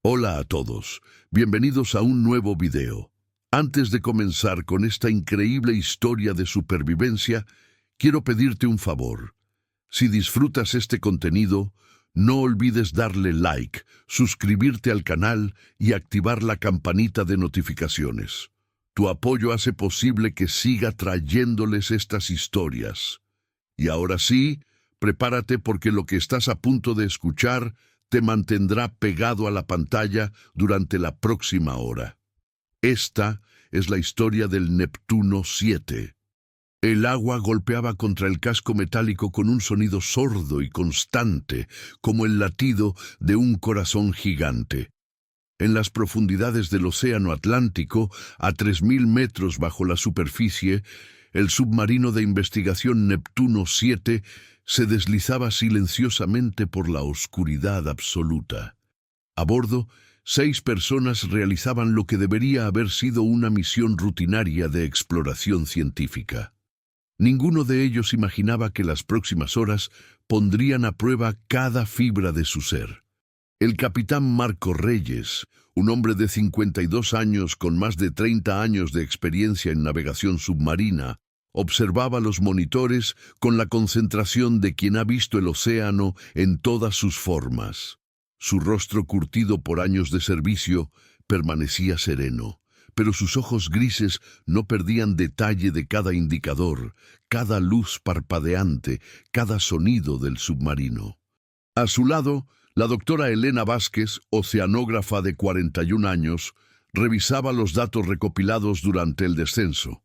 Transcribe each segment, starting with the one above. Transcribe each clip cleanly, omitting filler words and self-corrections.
Hola a todos, bienvenidos a un nuevo video. Antes de comenzar con esta increíble historia de supervivencia, quiero pedirte un favor. Si disfrutas este contenido, no olvides darle like, suscribirte al canal y activar la campanita de notificaciones. Tu apoyo hace posible que siga trayéndoles estas historias. Y ahora sí, prepárate porque lo que estás a punto de escuchar te mantendrá pegado a la pantalla durante la próxima hora. Esta es la historia del Neptuno 7. El agua golpeaba contra el casco metálico con un sonido sordo y constante, como el latido de un corazón gigante. En las profundidades del Océano Atlántico, a 3.000 metros bajo la superficie, el submarino de investigación Neptuno 7 se deslizaba silenciosamente por la oscuridad absoluta. A bordo, 6 personas realizaban lo que debería haber sido una misión rutinaria de exploración científica. Ninguno de ellos imaginaba que las próximas horas pondrían a prueba cada fibra de su ser. El capitán Marco Reyes, un hombre de 52 años con más de 30 años de experiencia en navegación submarina, observaba los monitores con la concentración de quien ha visto el océano en todas sus formas. Su rostro curtido por años de servicio permanecía sereno, pero sus ojos grises no perdían detalle de cada indicador, cada luz parpadeante, cada sonido del submarino. A su lado, la doctora Elena Vázquez, oceanógrafa de 41 años, revisaba los datos recopilados durante el descenso.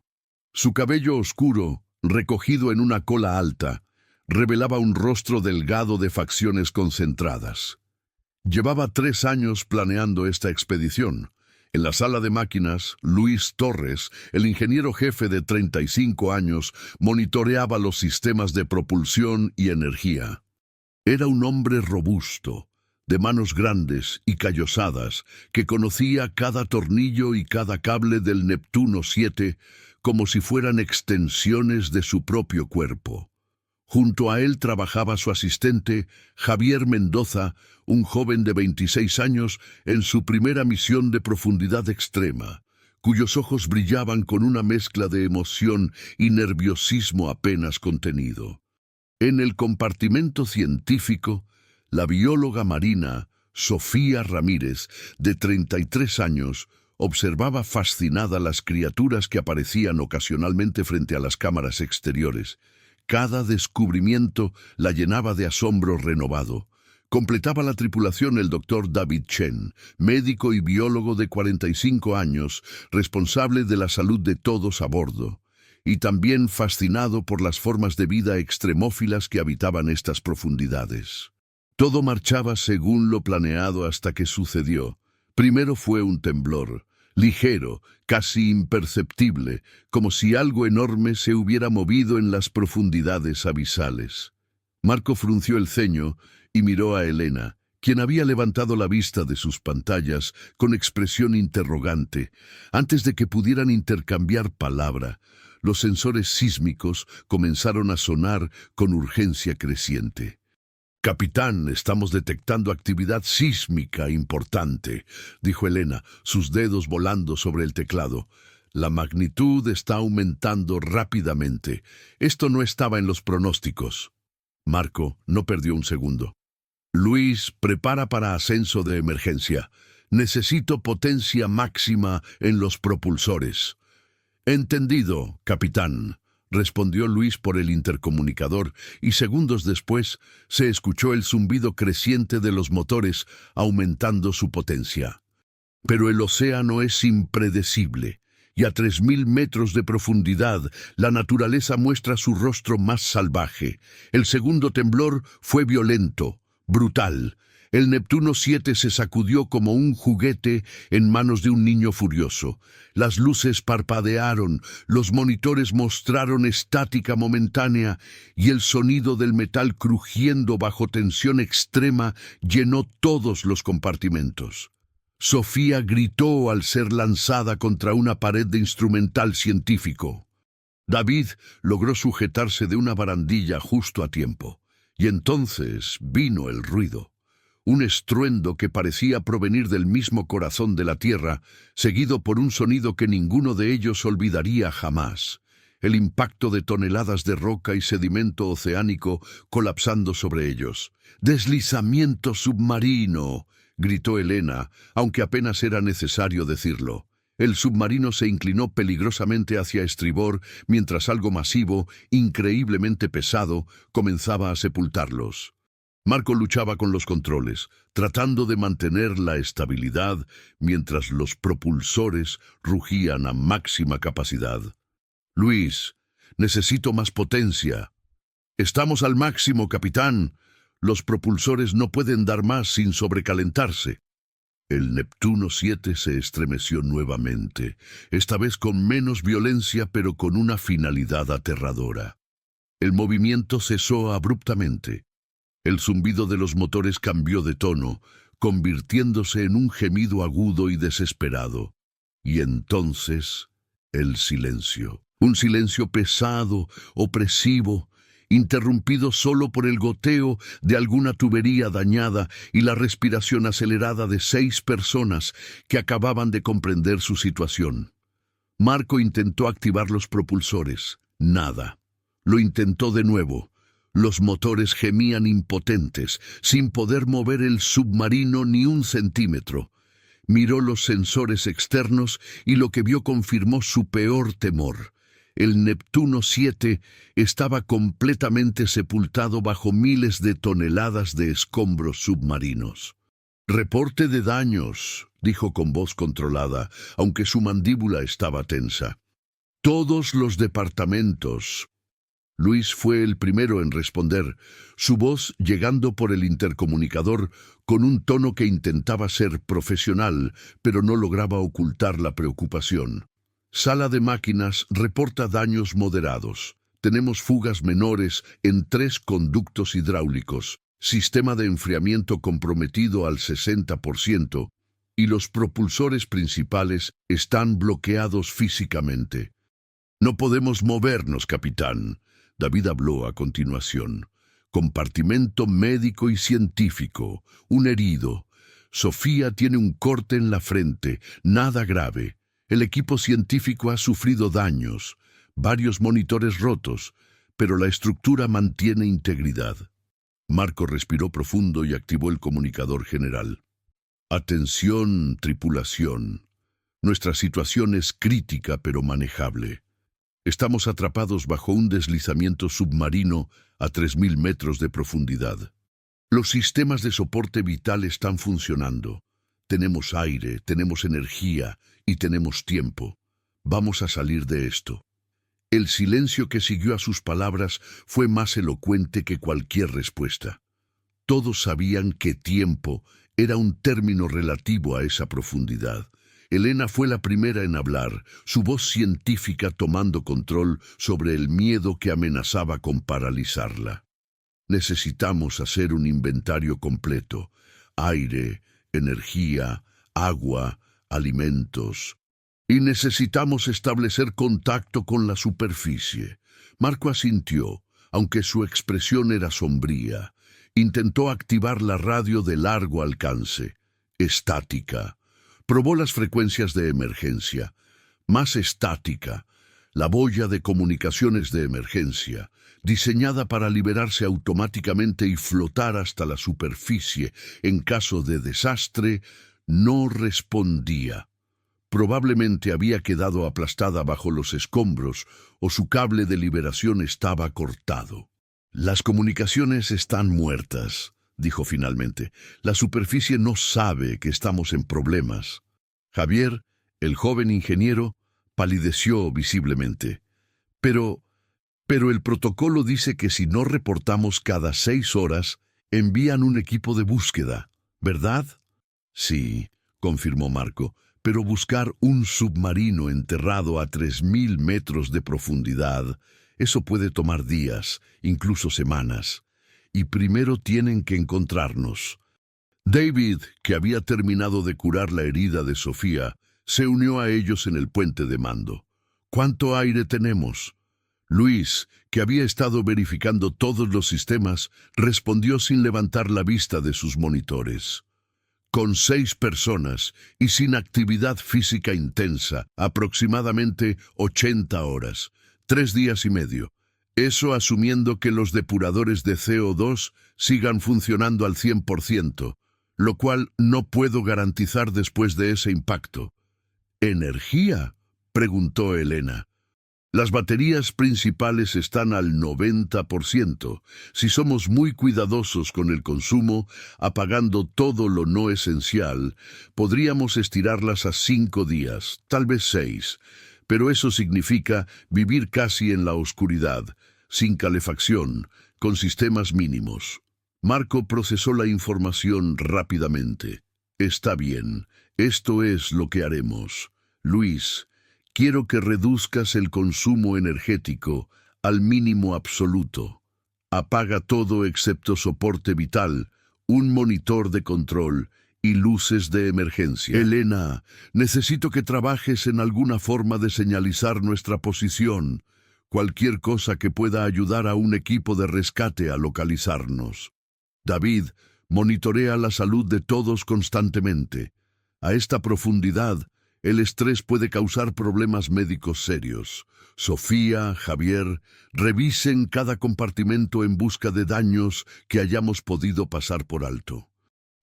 Su cabello oscuro, recogido en una cola alta, revelaba un rostro delgado de facciones concentradas. Llevaba 3 años planeando esta expedición. En la sala de máquinas, Luis Torres, el ingeniero jefe de 35 años, monitoreaba los sistemas de propulsión y energía. Era un hombre robusto, de manos grandes y callosadas, que conocía cada tornillo y cada cable del Neptuno 7 como si fueran extensiones de su propio cuerpo. Junto a él trabajaba su asistente, Javier Mendoza, un joven de 26 años en su primera misión de profundidad extrema, cuyos ojos brillaban con una mezcla de emoción y nerviosismo apenas contenido. En el compartimento científico, la bióloga marina, Sofía Ramírez, de 33 años, observaba fascinada las criaturas que aparecían ocasionalmente frente a las cámaras exteriores. Cada descubrimiento la llenaba de asombro renovado. Completaba la tripulación el doctor David Chen, médico y biólogo de 45 años, responsable de la salud de todos a bordo, y también fascinado por las formas de vida extremófilas que habitaban estas profundidades. Todo marchaba según lo planeado hasta que sucedió. Primero fue un temblor, ligero, casi imperceptible, como si algo enorme se hubiera movido en las profundidades abisales. Marco frunció el ceño y miró a Elena, quien había levantado la vista de sus pantallas con expresión interrogante. Antes de que pudieran intercambiar palabra, los sensores sísmicos comenzaron a sonar con urgencia creciente. «Capitán, estamos detectando actividad sísmica importante», dijo Elena, sus dedos volando sobre el teclado. «La magnitud está aumentando rápidamente. Esto no estaba en los pronósticos». Marco no perdió un segundo. «Luis, prepara para ascenso de emergencia. Necesito potencia máxima en los propulsores». «Entendido, capitán», respondió Luis por el intercomunicador, y segundos después se escuchó el zumbido creciente de los motores, aumentando su potencia. Pero el océano es impredecible, y a 3.000 metros de profundidad la naturaleza muestra su rostro más salvaje. El segundo temblor fue violento, brutal. El Neptuno 7 se sacudió como un juguete en manos de un niño furioso. Las luces parpadearon, los monitores mostraron estática momentánea y el sonido del metal crujiendo bajo tensión extrema llenó todos los compartimentos. Sofía gritó al ser lanzada contra una pared de instrumental científico. David logró sujetarse de una barandilla justo a tiempo, y entonces vino el ruido. un estruendo que parecía provenir del mismo corazón de la tierra, seguido por un sonido que ninguno de ellos olvidaría jamás. El impacto de toneladas de roca y sedimento oceánico colapsando sobre ellos. ¡Deslizamiento submarino!, gritó Elena, aunque apenas era necesario decirlo. El submarino se inclinó peligrosamente hacia estribor mientras algo masivo, increíblemente pesado, comenzaba a sepultarlos. Marco luchaba con los controles, tratando de mantener la estabilidad mientras los propulsores rugían a máxima capacidad. «Luis, necesito más potencia». «Estamos al máximo, capitán. Los propulsores no pueden dar más sin sobrecalentarse». El Neptuno 7 se estremeció nuevamente, esta vez con menos violencia pero con una finalidad aterradora. El movimiento cesó abruptamente. El zumbido de los motores cambió de tono, convirtiéndose en un gemido agudo y desesperado. Y entonces, el silencio. Un silencio pesado, opresivo, interrumpido solo por el goteo de alguna tubería dañada y la respiración acelerada de 6 personas que acababan de comprender su situación. Marco intentó activar los propulsores. Nada. Lo intentó de nuevo. Los motores gemían impotentes, sin poder mover el submarino ni un centímetro. Miró los sensores externos y lo que vio confirmó su peor temor. El Neptuno 7 estaba completamente sepultado bajo miles de toneladas de escombros submarinos. «Reporte de daños», dijo con voz controlada, aunque su mandíbula estaba tensa. «Todos los departamentos». Luis fue el primero en responder, su voz llegando por el intercomunicador con un tono que intentaba ser profesional, pero no lograba ocultar la preocupación. «Sala de máquinas reporta daños moderados. Tenemos fugas menores en 3 conductos hidráulicos, sistema de enfriamiento comprometido al 60%, y los propulsores principales están bloqueados físicamente». «No podemos movernos, capitán». David habló a continuación. «Compartimento médico y científico. Un herido. Sofía tiene un corte en la frente. Nada grave. El equipo científico ha sufrido daños. Varios monitores rotos. Pero la estructura mantiene integridad». Marco respiró profundo y activó el comunicador general. «Atención, tripulación. Nuestra situación es crítica pero manejable. Estamos atrapados bajo un deslizamiento submarino a 3.000 metros de profundidad. Los sistemas de soporte vital están funcionando. Tenemos aire, tenemos energía y tenemos tiempo. Vamos a salir de esto». El silencio que siguió a sus palabras fue más elocuente que cualquier respuesta. Todos sabían que tiempo era un término relativo a esa profundidad. Elena fue la primera en hablar, su voz científica tomando control sobre el miedo que amenazaba con paralizarla. «Necesitamos hacer un inventario completo. Aire, energía, agua, alimentos. Y necesitamos establecer contacto con la superficie». Marco asintió, aunque su expresión era sombría. Intentó activar la radio de largo alcance. Estática. Probó las frecuencias de emergencia. Más estática. La boya de comunicaciones de emergencia, diseñada para liberarse automáticamente y flotar hasta la superficie en caso de desastre, no respondía. Probablemente había quedado aplastada bajo los escombros o su cable de liberación estaba cortado. «Las comunicaciones están muertas», dijo finalmente. «La superficie no sabe que estamos en problemas». Javier, el joven ingeniero, palideció visiblemente. Pero el protocolo dice que si no reportamos cada 6 horas, envían un equipo de búsqueda, ¿verdad?» «Sí», confirmó Marco, «pero buscar un submarino enterrado a 3.000 metros de profundidad, eso puede tomar días, incluso semanas. Y primero tienen que encontrarnos». David, que había terminado de curar la herida de Sofía, se unió a ellos en el puente de mando. «¿Cuánto aire tenemos?» Luis, que había estado verificando todos los sistemas, respondió sin levantar la vista de sus monitores. Con 6 personas y sin actividad física intensa, aproximadamente 80 horas, 3 días y medio. Eso asumiendo que los depuradores de CO2 sigan funcionando al 100%, lo cual no puedo garantizar después de ese impacto. ¿Energía?, preguntó Elena. Las baterías principales están al 90%. Si somos muy cuidadosos con el consumo, apagando todo lo no esencial, podríamos estirarlas a 5 días, tal vez 6. Pero eso significa vivir casi en la oscuridad, sin calefacción, con sistemas mínimos. Marco procesó la información rápidamente. Está bien, esto es lo que haremos. Luis, quiero que reduzcas el consumo energético al mínimo absoluto. Apaga todo excepto soporte vital, un monitor de control y luces de emergencia. Elena, necesito que trabajes en alguna forma de señalizar nuestra posición. Cualquier cosa que pueda ayudar a un equipo de rescate a localizarnos. David, monitorea la salud de todos constantemente. A esta profundidad, el estrés puede causar problemas médicos serios. Sofía, Javier, revisen cada compartimento en busca de daños que hayamos podido pasar por alto.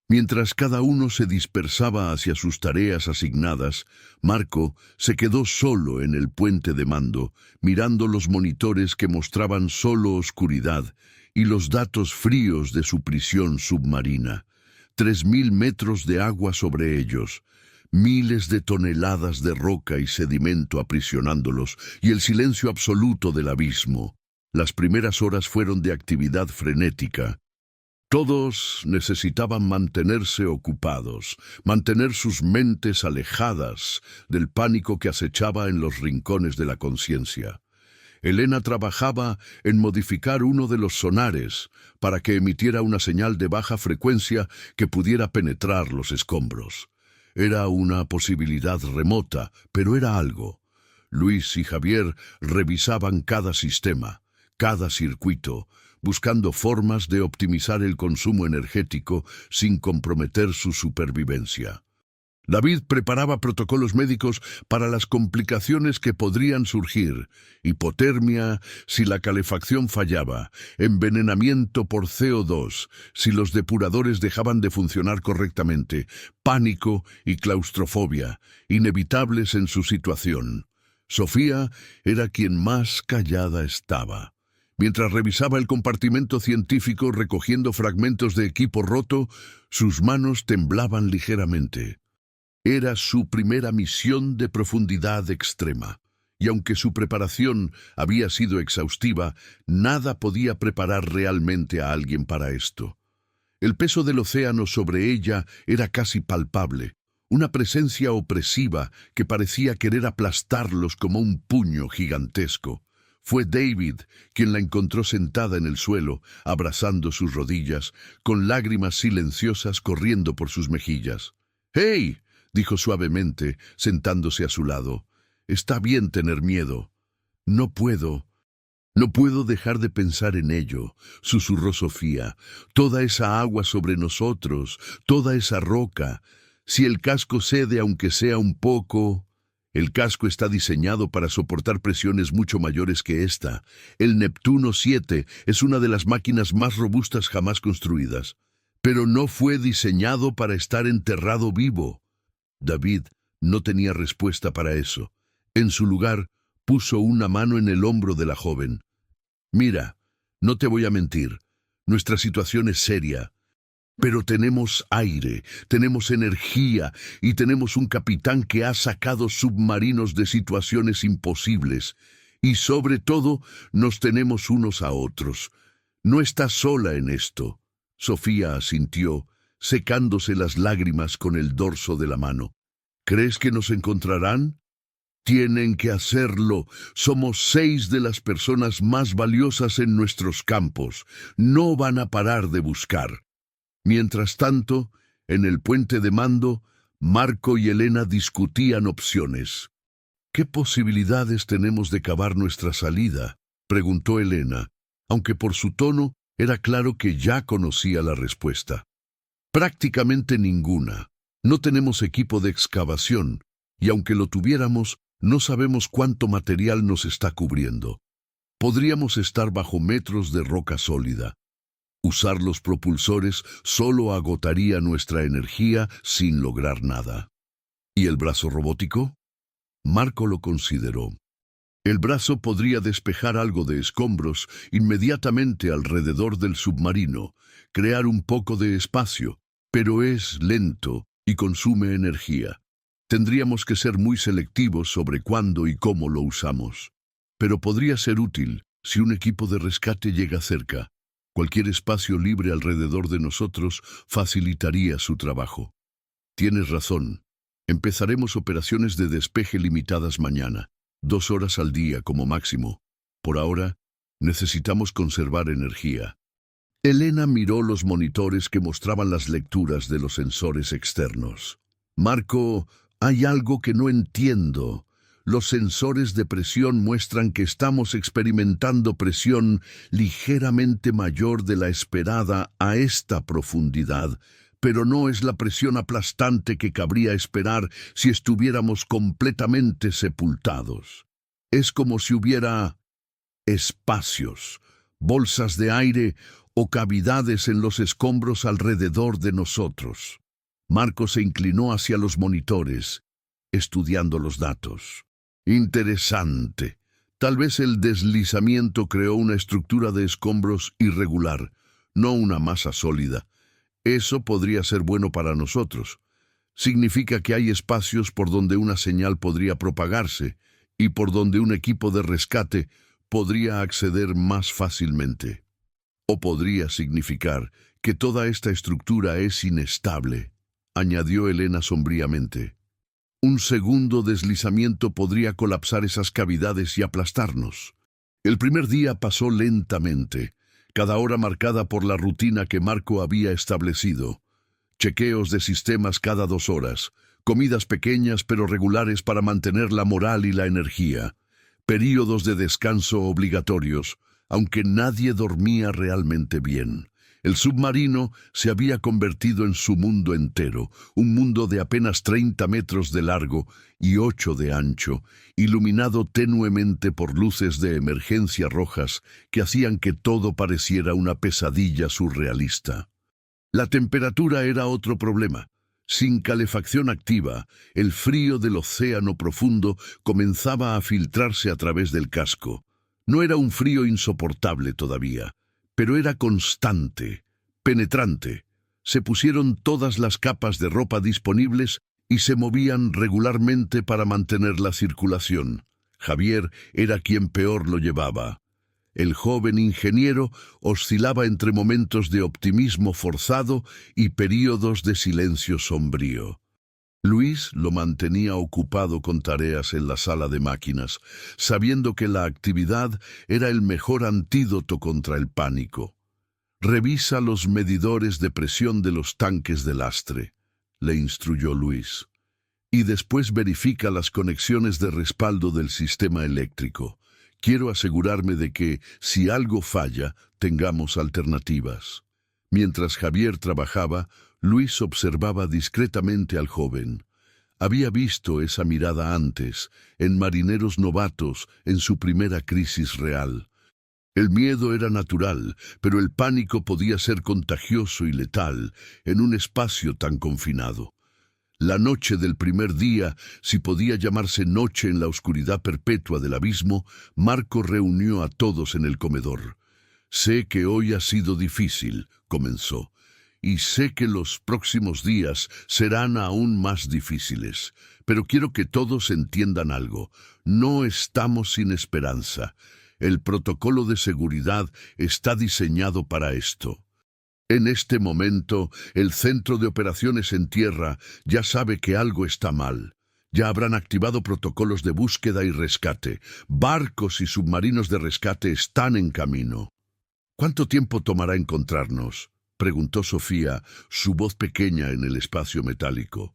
Mientras cada uno se dispersaba hacia sus tareas asignadas, Marco se quedó solo en el puente de mando, mirando los monitores que mostraban solo oscuridad y los datos fríos de su prisión submarina. 3000 metros de agua sobre ellos, miles de toneladas de roca y sedimento aprisionándolos, y el silencio absoluto del abismo. Las primeras horas fueron de actividad frenética. Todos necesitaban mantenerse ocupados, mantener sus mentes alejadas del pánico que acechaba en los rincones de la conciencia. Elena trabajaba en modificar uno de los sonares para que emitiera una señal de baja frecuencia que pudiera penetrar los escombros. Era una posibilidad remota, pero era algo. Luis y Javier revisaban cada sistema, cada circuito, buscando formas de optimizar el consumo energético sin comprometer su supervivencia. David preparaba protocolos médicos para las complicaciones que podrían surgir: hipotermia si la calefacción fallaba, envenenamiento por CO2 si los depuradores dejaban de funcionar correctamente, pánico y claustrofobia, inevitables en su situación. Sofía era quien más callada estaba. Mientras revisaba el compartimento científico recogiendo fragmentos de equipo roto, sus manos temblaban ligeramente. Era su primera misión de profundidad extrema, y aunque su preparación había sido exhaustiva, nada podía preparar realmente a alguien para esto. El peso del océano sobre ella era casi palpable, una presencia opresiva que parecía querer aplastarlos como un puño gigantesco. Fue David quien la encontró sentada en el suelo, abrazando sus rodillas, con lágrimas silenciosas corriendo por sus mejillas. «¡Hey!», dijo suavemente, sentándose a su lado. «Está bien tener miedo». No puedo dejar de pensar en ello», susurró Sofía. «Toda esa agua sobre nosotros, toda esa roca. Si el casco cede aunque sea un poco...» «El casco está diseñado para soportar presiones mucho mayores que esta. El Neptuno 7 es una de las máquinas más robustas jamás construidas. Pero no fue diseñado para estar enterrado vivo». David no tenía respuesta para eso. En su lugar, puso una mano en el hombro de la joven. «Mira, no te voy a mentir. Nuestra situación es seria. Pero tenemos aire, tenemos energía y tenemos un capitán que ha sacado submarinos de situaciones imposibles. Y sobre todo, nos tenemos unos a otros. No estás sola en esto». Sofía asintió, secándose las lágrimas con el dorso de la mano. «¿Crees que nos encontrarán?» «Tienen que hacerlo. Somos 6 de las personas más valiosas en nuestros campos. No van a parar de buscar». Mientras tanto, en el puente de mando, Marco y Elena discutían opciones. «¿Qué posibilidades tenemos de cavar nuestra salida?», preguntó Elena, aunque por su tono era claro que ya conocía la respuesta. Prácticamente ninguna. No tenemos equipo de excavación, y aunque lo tuviéramos, no sabemos cuánto material nos está cubriendo. Podríamos estar bajo metros de roca sólida. Usar los propulsores solo agotaría nuestra energía sin lograr nada. ¿Y el brazo robótico? Marco lo consideró. El brazo podría despejar algo de escombros inmediatamente alrededor del submarino, crear un poco de espacio, pero es lento y consume energía. Tendríamos que ser muy selectivos sobre cuándo y cómo lo usamos. Pero podría ser útil si un equipo de rescate llega cerca. Cualquier espacio libre alrededor de nosotros facilitaría su trabajo. Tienes razón. Empezaremos operaciones de despeje limitadas mañana, 2 horas al día como máximo. Por ahora, necesitamos conservar energía. Elena miró los monitores que mostraban las lecturas de los sensores externos. Marco, hay algo que no entiendo. Los sensores de presión muestran que estamos experimentando presión ligeramente mayor de la esperada a esta profundidad, pero no es la presión aplastante que cabría esperar si estuviéramos completamente sepultados. Es como si hubiera espacios, bolsas de aire o cavidades en los escombros alrededor de nosotros. Marco se inclinó hacia los monitores, estudiando los datos. Interesante. Tal vez el deslizamiento creó una estructura de escombros irregular, no una masa sólida. Eso podría ser bueno para nosotros. Significa que hay espacios por donde una señal podría propagarse y por donde un equipo de rescate podría acceder más fácilmente. O podría significar que toda esta estructura es inestable, añadió Elena sombríamente. Un segundo deslizamiento podría colapsar esas cavidades y aplastarnos. El primer día pasó lentamente, cada hora marcada por la rutina que Marco había establecido. Chequeos de sistemas cada 2 horas, comidas pequeñas pero regulares para mantener la moral y la energía, períodos de descanso obligatorios, aunque nadie dormía realmente bien. El submarino se había convertido en su mundo entero, un mundo de apenas 30 metros de largo y 8 de ancho, iluminado tenuemente por luces de emergencia rojas que hacían que todo pareciera una pesadilla surrealista. La temperatura era otro problema. Sin calefacción activa, el frío del océano profundo comenzaba a filtrarse a través del casco. No era un frío insoportable todavía, pero era constante, penetrante. Se pusieron todas las capas de ropa disponibles y se movían regularmente para mantener la circulación. Javier era quien peor lo llevaba. El joven ingeniero oscilaba entre momentos de optimismo forzado y períodos de silencio sombrío. Luis lo mantenía ocupado con tareas en la sala de máquinas, sabiendo que la actividad era el mejor antídoto contra el pánico. «Revisa los medidores de presión de los tanques de lastre», le instruyó Luis. «Y después verifica las conexiones de respaldo del sistema eléctrico. Quiero asegurarme de que, si algo falla, tengamos alternativas». Mientras Javier trabajaba, Luis observaba discretamente al joven. Había visto esa mirada antes, en marineros novatos, en su primera crisis real. El miedo era natural, pero el pánico podía ser contagioso y letal en un espacio tan confinado. La noche del primer día, si podía llamarse noche en la oscuridad perpetua del abismo, Marco reunió a todos en el comedor. «Sé que hoy ha sido difícil», comenzó, «y sé que los próximos días serán aún más difíciles, pero quiero que todos entiendan algo. No estamos sin esperanza. El protocolo de seguridad está diseñado para esto. En este momento, el Centro de Operaciones en Tierra ya sabe que algo está mal. Ya habrán activado protocolos de búsqueda y rescate. Barcos y submarinos de rescate están en camino». «¿Cuánto tiempo tomará encontrarnos?», preguntó Sofía, su voz pequeña en el espacio metálico.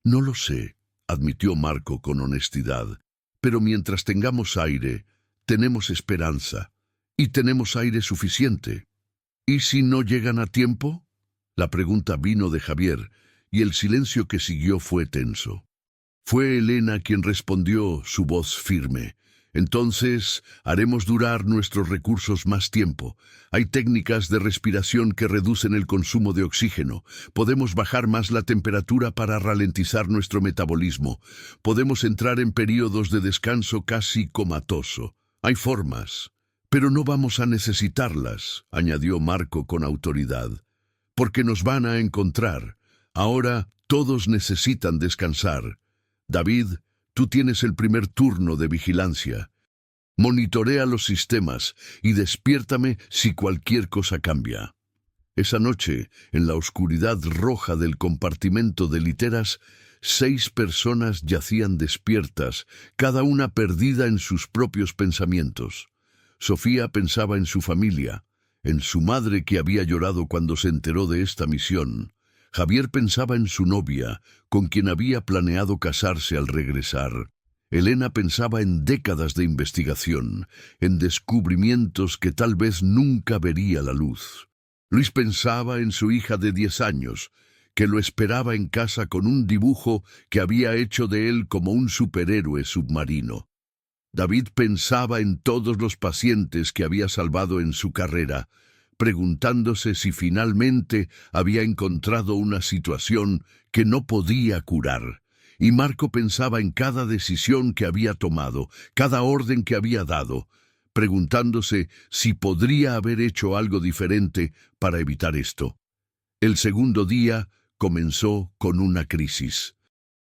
«No lo sé», admitió Marco con honestidad, «pero mientras tengamos aire, tenemos esperanza. Y tenemos aire suficiente. ¿Y si no llegan a tiempo? La pregunta vino de Javier, y el silencio que siguió fue tenso. Fue Elena quien respondió, su voz firme. Entonces, haremos durar nuestros recursos más tiempo. Hay técnicas de respiración que reducen el consumo de oxígeno. Podemos bajar más la temperatura para ralentizar nuestro metabolismo. Podemos entrar en periodos de descanso casi comatoso. Hay formas, pero no vamos a necesitarlas, añadió Marco con autoridad, porque nos van a encontrar. Ahora todos necesitan descansar. David, tú tienes el primer turno de vigilancia. Monitorea los sistemas y despiértame si cualquier cosa cambia. Esa noche, en la oscuridad roja del compartimento de literas, 6 personas yacían despiertas, cada una perdida en sus propios pensamientos. Sofía pensaba en su familia, en su madre que había llorado cuando se enteró de esta misión. Javier pensaba en su novia, con quien había planeado casarse al regresar. Elena pensaba en décadas de investigación, en descubrimientos que tal vez nunca vería la luz. Luis pensaba en su hija de 10 años, que lo esperaba en casa con un dibujo que había hecho de él como un superhéroe submarino. David pensaba en todos los pacientes que había salvado en su carrera, preguntándose si finalmente había encontrado una situación que no podía curar. Y Marco pensaba en cada decisión que había tomado, cada orden que había dado, preguntándose si podría haber hecho algo diferente para evitar esto. El segundo día comenzó con una crisis.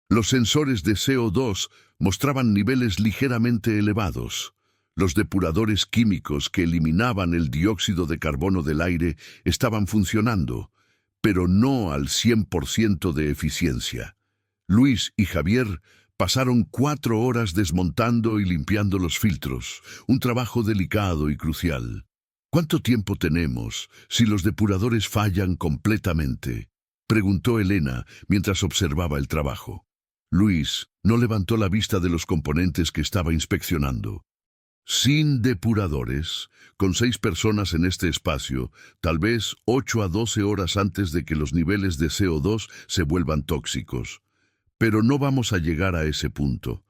Los sensores de CO2 mostraban niveles ligeramente elevados. Los depuradores químicos que eliminaban el dióxido de carbono del aire estaban funcionando, pero no al 100% de eficiencia. Luis y Javier pasaron 4 horas desmontando y limpiando los filtros, un trabajo delicado y crucial. ¿Cuánto tiempo tenemos si los depuradores fallan completamente?, preguntó Elena mientras observaba el trabajo. Luis no levantó la vista de los componentes que estaba inspeccionando. Sin depuradores, con 6 personas en este espacio, tal vez 8 a 12 horas antes de que los niveles de CO2 se vuelvan tóxicos. Pero no vamos a llegar a ese punto.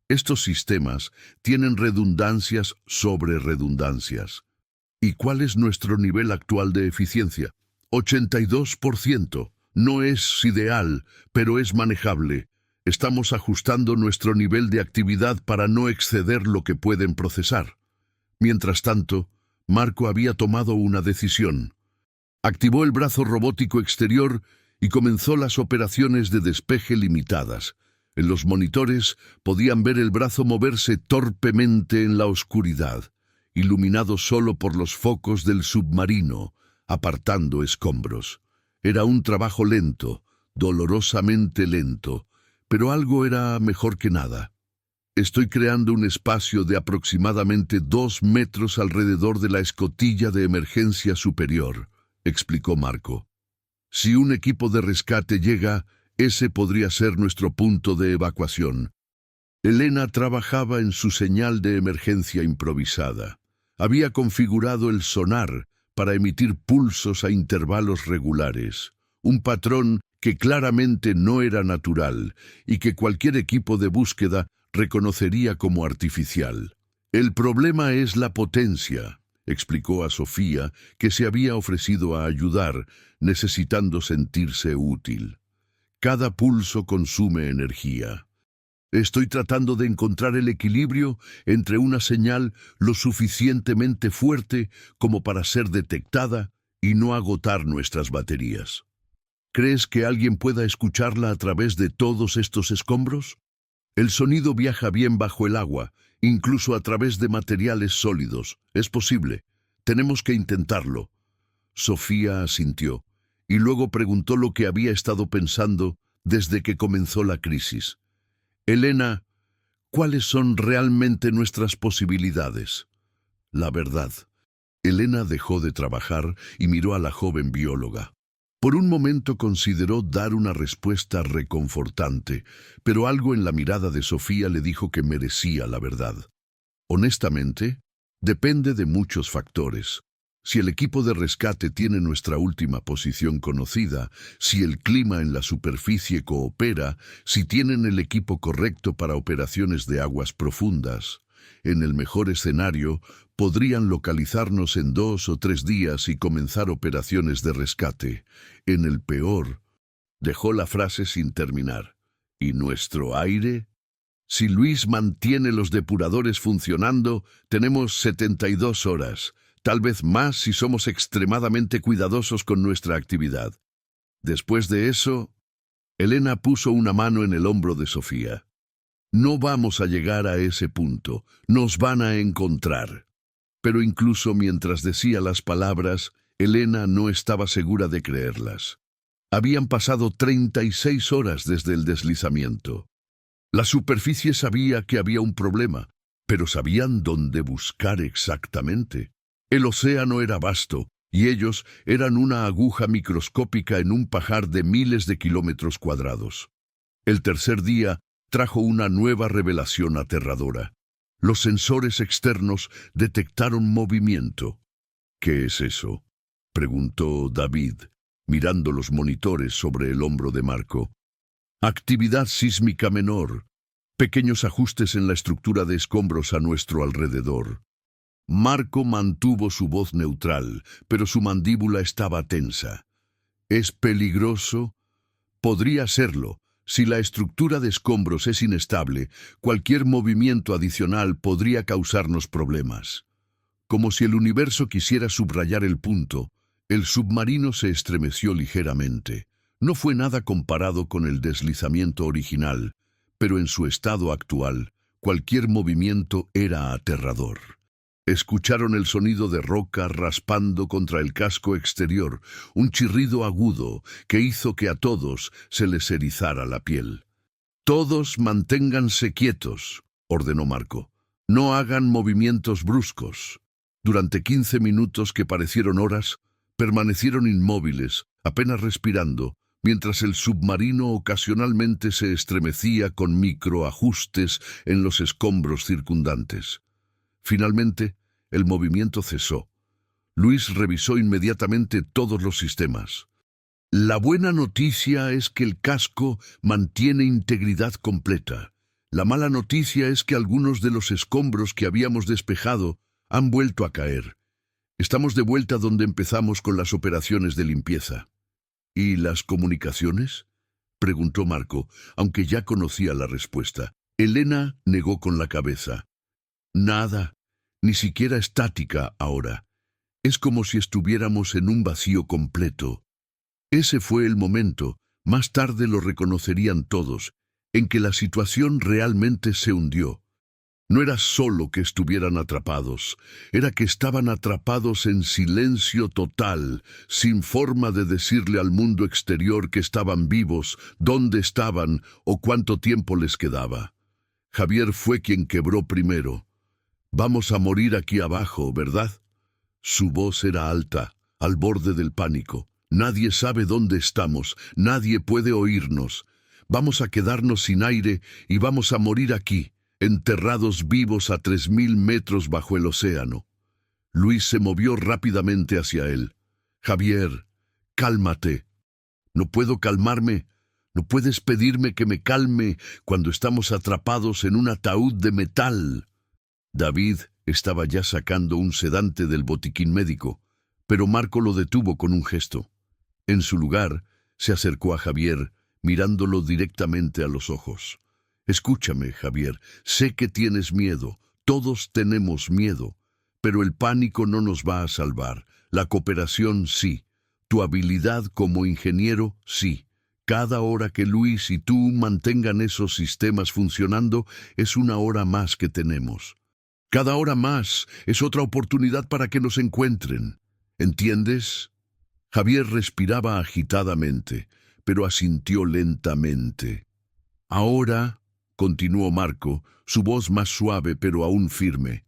Estos sistemas tienen redundancias sobre redundancias. ¿Y cuál es nuestro nivel actual de eficiencia? 82%. No es ideal, pero es manejable. Estamos ajustando nuestro nivel de actividad para no exceder lo que pueden procesar. Mientras tanto, Marco había tomado una decisión. Activó el brazo robótico exterior y comenzó las operaciones de despeje limitadas. En los monitores podían ver el brazo moverse torpemente en la oscuridad, iluminado solo por los focos del submarino, apartando escombros. Era un trabajo lento, dolorosamente lento, pero algo era mejor que nada. Estoy creando un espacio de aproximadamente 2 metros alrededor de la escotilla de emergencia superior, explicó Marco. Si un equipo de rescate llega, ese podría ser nuestro punto de evacuación. Elena trabajaba en su señal de emergencia improvisada. Había configurado el sonar para emitir pulsos a intervalos regulares, un patrón que claramente no era natural y que cualquier equipo de búsqueda reconocería como artificial. El problema es la potencia, explicó a Sofía, que se había ofrecido a ayudar, necesitando sentirse útil. Cada pulso consume energía. Estoy tratando de encontrar el equilibrio entre una señal lo suficientemente fuerte como para ser detectada y no agotar nuestras baterías. ¿Crees que alguien pueda escucharla a través de todos estos escombros? El sonido viaja bien bajo el agua, incluso a través de materiales sólidos. Es posible. Tenemos que intentarlo. Sofía asintió, y luego preguntó lo que había estado pensando desde que comenzó la crisis. Elena, ¿cuáles son realmente nuestras posibilidades? La verdad. Elena dejó de trabajar y miró a la joven bióloga. Por un momento consideró dar una respuesta reconfortante, pero algo en la mirada de Sofía le dijo que merecía la verdad. Honestamente, Depende de muchos factores. Si el equipo de rescate tiene nuestra última posición conocida, si el clima en la superficie coopera, si tienen el equipo correcto para operaciones de aguas profundas. En el mejor escenario, podrían localizarnos en 2 o 3 días y comenzar operaciones de rescate. En el peor, dejó la frase sin terminar. ¿Y nuestro aire? Si Luis mantiene los depuradores funcionando, tenemos 72 horas. Tal vez más si somos extremadamente cuidadosos con nuestra actividad. Después de eso, Elena puso una mano en el hombro de Sofía. No vamos a llegar a ese punto, nos van a encontrar. Pero incluso mientras decía las palabras, Elena no estaba segura de creerlas. Habían pasado 36 horas desde el deslizamiento. La superficie sabía que había un problema, pero sabían dónde buscar exactamente. El océano era vasto, y ellos eran una aguja microscópica en un pajar de miles de kilómetros cuadrados. El tercer día trajo una nueva revelación aterradora. Los sensores externos detectaron movimiento. ¿Qué es eso?, preguntó David, mirando los monitores sobre el hombro de Marco. Actividad sísmica menor. Pequeños ajustes en la estructura de escombros a nuestro alrededor. Marco mantuvo su voz neutral, pero su mandíbula estaba tensa. ¿Es peligroso? Podría serlo. Si la estructura de escombros es inestable, cualquier movimiento adicional podría causarnos problemas. Como si el universo quisiera subrayar el punto, el submarino se estremeció ligeramente. No fue nada comparado con el deslizamiento original, pero en su estado actual, cualquier movimiento era aterrador. Escucharon el sonido de roca raspando contra el casco exterior, un chirrido agudo que hizo que a todos se les erizara la piel. «Todos manténganse quietos», ordenó Marco. «No hagan movimientos bruscos». Durante 15 minutos que parecieron horas, permanecieron inmóviles, apenas respirando, mientras el submarino ocasionalmente se estremecía con microajustes en los escombros circundantes. Finalmente, el movimiento cesó. Luis revisó inmediatamente todos los sistemas. La buena noticia es que el casco mantiene integridad completa. La mala noticia es que algunos de los escombros que habíamos despejado han vuelto a caer. Estamos de vuelta donde empezamos con las operaciones de limpieza. ¿Y las comunicaciones?, preguntó Marco, aunque ya conocía la respuesta. Elena negó con la cabeza. Nada, ni siquiera estática ahora. Es como si estuviéramos en un vacío completo. Ese fue el momento, más tarde lo reconocerían todos, en que la situación realmente se hundió. No era solo que estuvieran atrapados, era que estaban atrapados en silencio total, sin forma de decirle al mundo exterior que estaban vivos, dónde estaban o cuánto tiempo les quedaba. Javier fue quien quebró primero. «Vamos a morir aquí abajo, ¿verdad?». Su voz era alta, al borde del pánico. «Nadie sabe dónde estamos, nadie puede oírnos. Vamos a quedarnos sin aire y vamos a morir aquí, enterrados vivos a 3000 metros bajo el océano». Luis se movió rápidamente hacia él. «Javier, cálmate». «No puedo calmarme. No puedes pedirme que me calme cuando estamos atrapados en un ataúd de metal». David estaba ya sacando un sedante del botiquín médico, pero Marco lo detuvo con un gesto. En su lugar, se acercó a Javier, mirándolo directamente a los ojos. «Escúchame, Javier, sé que tienes miedo, todos tenemos miedo, pero el pánico no nos va a salvar. La cooperación sí, tu habilidad como ingeniero sí. Cada hora que Luis y tú mantengan esos sistemas funcionando es una hora más que tenemos. Cada hora más es otra oportunidad para que nos encuentren. ¿Entiendes?». Javier respiraba agitadamente, pero asintió lentamente. «Ahora», continuó Marco, su voz más suave pero aún firme,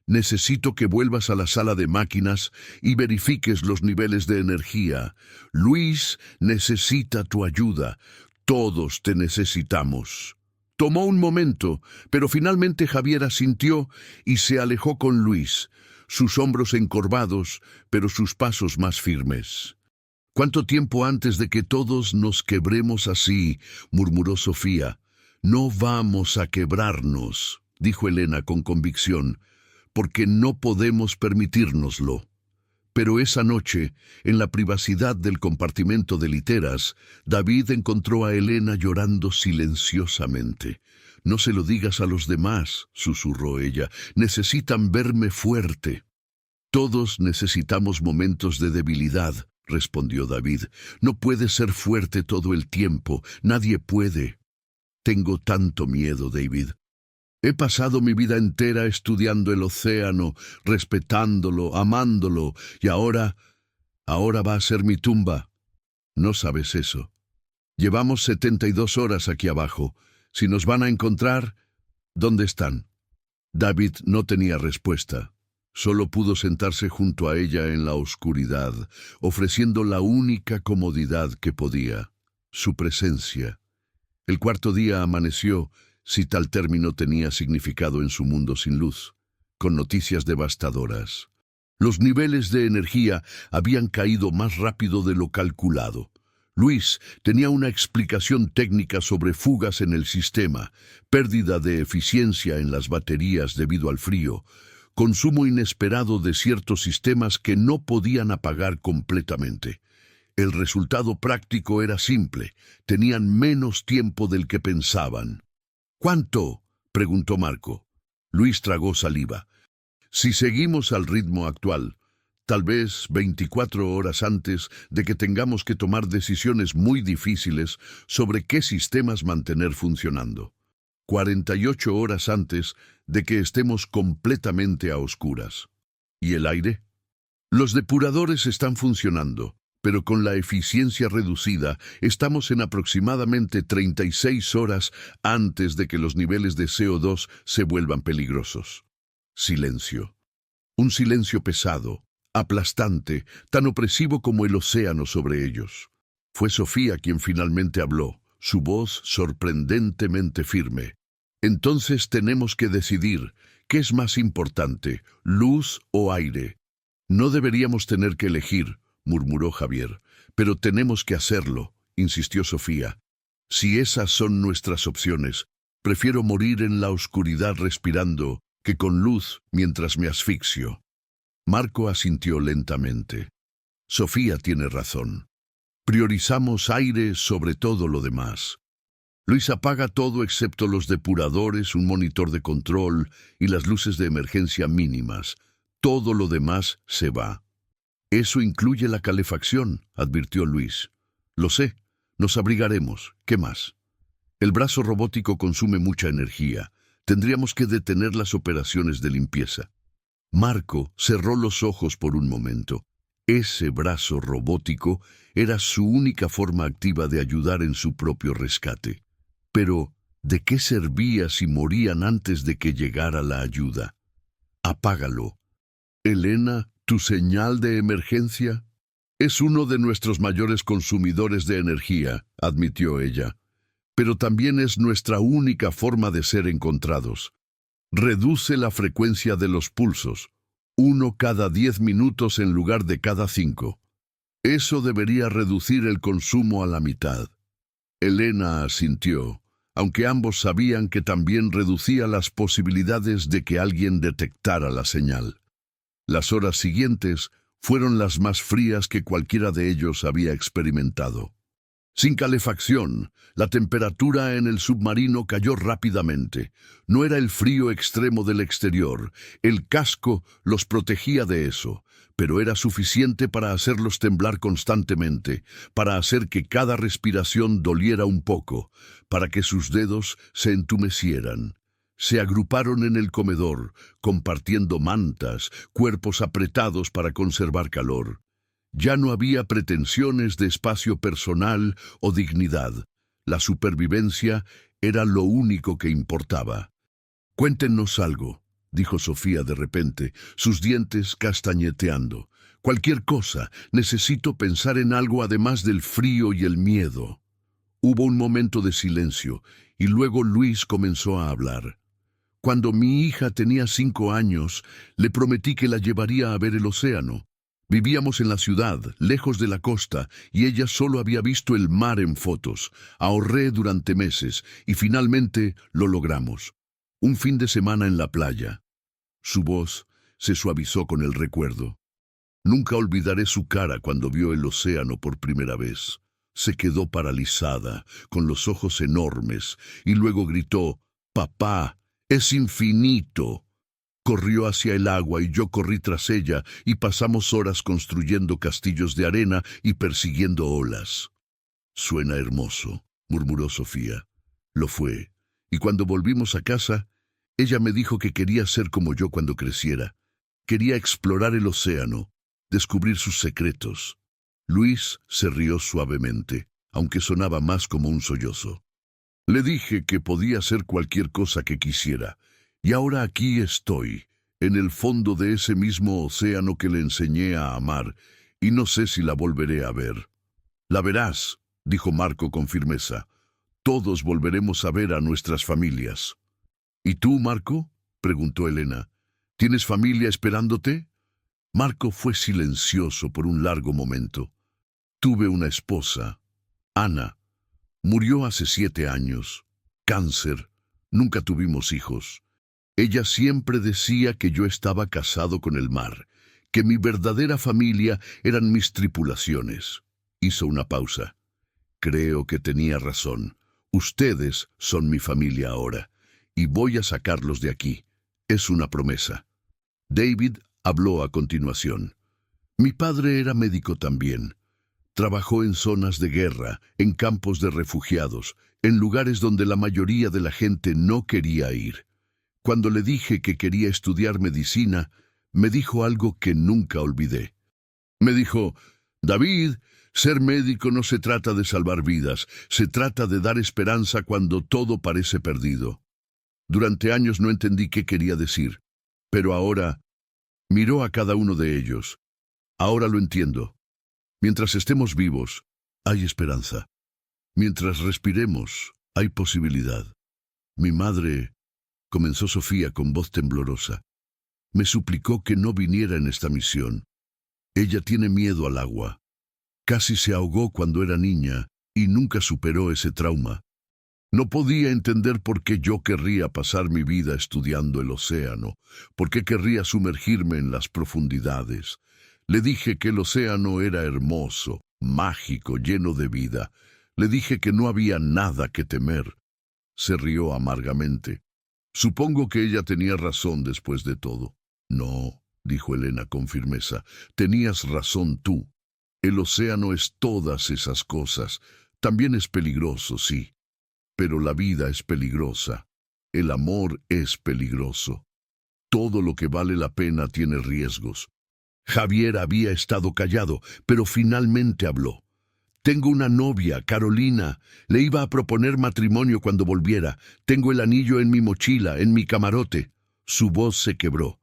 «necesito que vuelvas a la sala de máquinas y verifiques los niveles de energía. Luis necesita tu ayuda. Todos te necesitamos». Tomó un momento, pero finalmente Javier asintió y se alejó con Luis, sus hombros encorvados, pero sus pasos más firmes. «¿Cuánto tiempo antes de que todos nos quebremos así?», murmuró Sofía. «No vamos a quebrarnos», dijo Elena con convicción, «porque no podemos permitírnoslo». Pero esa noche, en la privacidad del compartimento de literas, David encontró a Elena llorando silenciosamente. «No se lo digas a los demás», susurró ella. «Necesitan verme fuerte». «Todos necesitamos momentos de debilidad», respondió David. «No puedes ser fuerte todo el tiempo. Nadie puede». «Tengo tanto miedo, David. He pasado mi vida entera estudiando el océano, respetándolo, amándolo, y ahora va a ser mi tumba». «No sabes eso. Llevamos 72 horas aquí abajo. Si nos van a encontrar, ¿dónde están?». David no tenía respuesta. Solo pudo sentarse junto a ella en la oscuridad, ofreciendo la única comodidad que podía, su presencia. El cuarto día amaneció, si tal término tenía significado en su mundo sin luz, con noticias devastadoras. Los niveles de energía habían caído más rápido de lo calculado. Luis tenía una explicación técnica sobre fugas en el sistema, pérdida de eficiencia en las baterías debido al frío, consumo inesperado de ciertos sistemas que no podían apagar completamente. El resultado práctico era simple: tenían menos tiempo del que pensaban. «¿Cuánto?», preguntó Marco. Luis tragó saliva. «Si seguimos al ritmo actual, tal vez 24 horas antes de que tengamos que tomar decisiones muy difíciles sobre qué sistemas mantener funcionando. 48 horas antes de que estemos completamente a oscuras». «¿Y el aire?». «Los depuradores están funcionando, pero con la eficiencia reducida estamos en aproximadamente 36 horas antes de que los niveles de CO2 se vuelvan peligrosos». Silencio. Un silencio pesado, aplastante, tan opresivo como el océano sobre ellos. Fue Sofía quien finalmente habló, su voz sorprendentemente firme. «Entonces tenemos que decidir, ¿qué es más importante, luz o aire?». «No deberíamos tener que elegir», murmuró Javier. «Pero tenemos que hacerlo», insistió Sofía. «Si esas son nuestras opciones, prefiero morir en la oscuridad respirando que con luz mientras me asfixio». Marco asintió lentamente. «Sofía tiene razón. Priorizamos aire sobre todo lo demás». Luis apaga todo excepto los depuradores, un monitor de control y las luces de emergencia mínimas. Todo lo demás se va. «Eso incluye la calefacción», advirtió Luis. «Lo sé. Nos abrigaremos. ¿Qué más?». «El brazo robótico consume mucha energía. Tendríamos que detener las operaciones de limpieza». Marco cerró los ojos por un momento. Ese brazo robótico era su única forma activa de ayudar en su propio rescate. Pero, ¿de qué servía si morían antes de que llegara la ayuda? «Apágalo». «Elena, ¿tu señal de emergencia?». «Es uno de nuestros mayores consumidores de energía», admitió ella. «Pero también es nuestra única forma de ser encontrados. Reduce la frecuencia de los pulsos, 1 cada 10 minutos en lugar de cada 5. Eso debería reducir el consumo a la mitad». Elena asintió, aunque ambos sabían que también reducía las posibilidades de que alguien detectara la señal. Las horas siguientes fueron las más frías que cualquiera de ellos había experimentado. Sin calefacción, la temperatura en el submarino cayó rápidamente. No era el frío extremo del exterior, el casco los protegía de eso, pero era suficiente para hacerlos temblar constantemente, para hacer que cada respiración doliera un poco, para que sus dedos se entumecieran. Se agruparon en el comedor, compartiendo mantas, cuerpos apretados para conservar calor. Ya no había pretensiones de espacio personal o dignidad. La supervivencia era lo único que importaba. «Cuéntenos algo», dijo Sofía de repente, sus dientes castañeteando. «Cualquier cosa, necesito pensar en algo además del frío y el miedo». Hubo un momento de silencio y luego Luis comenzó a hablar. Cuando mi hija tenía 5 años, le prometí que la llevaría a ver el océano. Vivíamos en la ciudad, lejos de la costa, y ella solo había visto el mar en fotos. Ahorré durante meses y finalmente lo logramos. Un fin de semana en la playa. Su voz se suavizó con el recuerdo. Nunca olvidaré su cara cuando vio el océano por primera vez. Se quedó paralizada, con los ojos enormes, y luego gritó: «¡Papá, es infinito!». Corrió hacia el agua y yo corrí tras ella y pasamos horas construyendo castillos de arena y persiguiendo olas. «Suena hermoso», murmuró Sofía. Lo fue, y cuando volvimos a casa, ella me dijo que quería ser como yo cuando creciera. Quería explorar el océano, descubrir sus secretos. Luis se rió suavemente, aunque sonaba más como un sollozo. Le dije que podía hacer cualquier cosa que quisiera, y ahora aquí estoy, en el fondo de ese mismo océano que le enseñé a amar, y no sé si la volveré a ver. «La verás», dijo Marco con firmeza. «Todos volveremos a ver a nuestras familias». «¿Y tú, Marco?», preguntó Elena. «¿Tienes familia esperándote?». Marco fue silencioso por un largo momento. «Tuve una esposa, Ana. Murió hace 7 años. Cáncer. Nunca tuvimos hijos. Ella siempre decía que yo estaba casado con el mar, que mi verdadera familia eran mis tripulaciones». Hizo una pausa. «Creo que tenía razón. Ustedes son mi familia ahora, y voy a sacarlos de aquí. Es una promesa». David habló a continuación. «Mi padre era médico también. Trabajó en zonas de guerra, en campos de refugiados, en lugares donde la mayoría de la gente no quería ir. Cuando le dije que quería estudiar medicina, me dijo algo que nunca olvidé. Me dijo: «David, ser médico no se trata de salvar vidas, se trata de dar esperanza cuando todo parece perdido». Durante años no entendí qué quería decir, pero ahora miró a cada uno de ellos. Ahora lo entiendo. Mientras estemos vivos, hay esperanza. Mientras respiremos, hay posibilidad. Mi madre, comenzó Sofía con voz temblorosa, me suplicó que no viniera en esta misión. Ella tiene miedo al agua. Casi se ahogó cuando era niña y nunca superó ese trauma. No podía entender por qué yo querría pasar mi vida estudiando el océano, por qué querría sumergirme en las profundidades. Le dije que el océano era hermoso, mágico, lleno de vida. Le dije que no había nada que temer. Se rió amargamente. Supongo que ella tenía razón después de todo. «No», dijo Elena con firmeza, «tenías razón tú. El océano es todas esas cosas. También es peligroso, sí. Pero la vida es peligrosa. El amor es peligroso. Todo lo que vale la pena tiene riesgos». Javier había estado callado, pero finalmente habló. «Tengo una novia, Carolina. Le iba a proponer matrimonio cuando volviera. Tengo el anillo en mi mochila, en mi camarote». Su voz se quebró.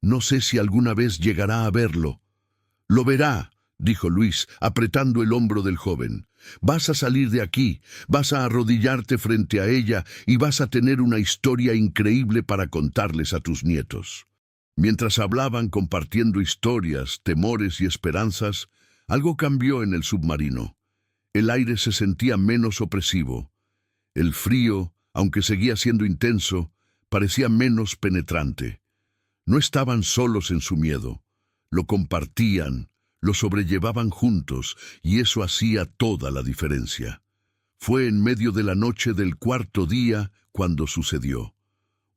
«No sé si alguna vez llegará a verlo». «Lo verá», dijo Luis, apretando el hombro del joven. «Vas a salir de aquí, vas a arrodillarte frente a ella y vas a tener una historia increíble para contarles a tus nietos». Mientras hablaban compartiendo historias, temores y esperanzas, algo cambió en el submarino. El aire se sentía menos opresivo. El frío, aunque seguía siendo intenso, parecía menos penetrante. No estaban solos en su miedo. Lo compartían, lo sobrellevaban juntos, y eso hacía toda la diferencia. Fue en medio de la noche del 4.º día cuando sucedió.